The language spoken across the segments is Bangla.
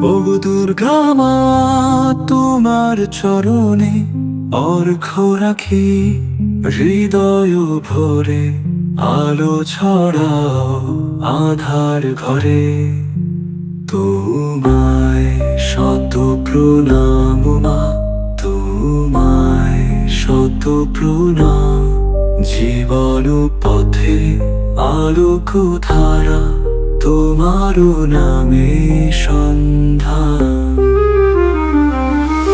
বহু দুর্গা মা তোমার চরণে অর্ঘ্য রাখি, হৃদয় ভরে আলো ছড়াও আধার ঘরে। তোমায় শত প্রণাম মা, তোমায় শত প্রণাম। জীবন পথে আলোক ধারা, তোমার নামে সন্ধান।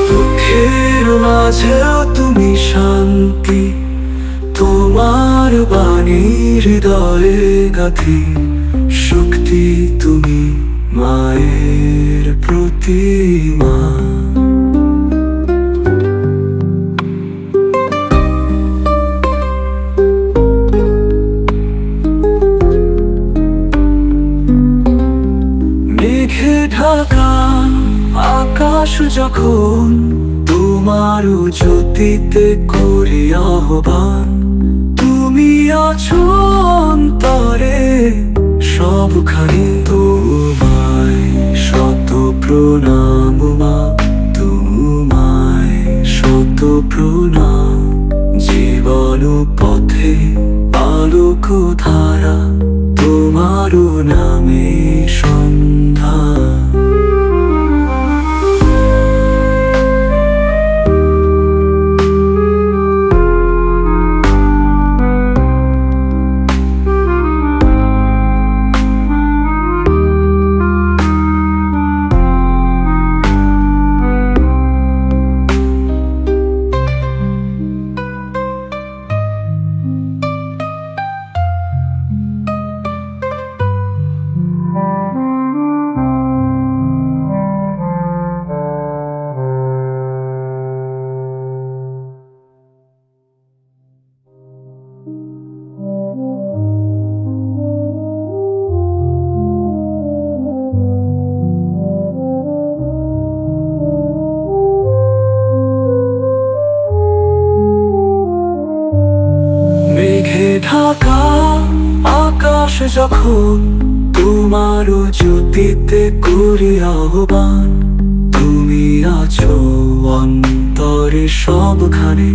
দুঃখের মাঝেও তুমি শান্তি, তোমার বাণী হৃদয়ে গাথি। শক্তি তুমি মায়ের প্রতিমা। মেঘে ঢাকা আকাশ যখন তোমার জ্যোতিতে করি আহ্বান। তুমি আছো অন্তরে সবখানে, তোমায় শত প্রণাম মা, তোমায় শত প্রণাম। জীবন পথে আলোক ধারা, তোমার নামে সন্ধান। ঢাকা আকাশ যখন তোমার জ্যোতিতে করি আহ্বান। তুমি আছো অন্তরে সবখানে,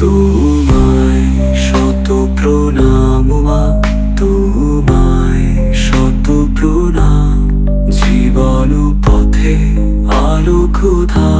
তোমায় শত প্রণাম মা, তোমায় শত প্রণাম। জীবন পথে আলোক ধারা,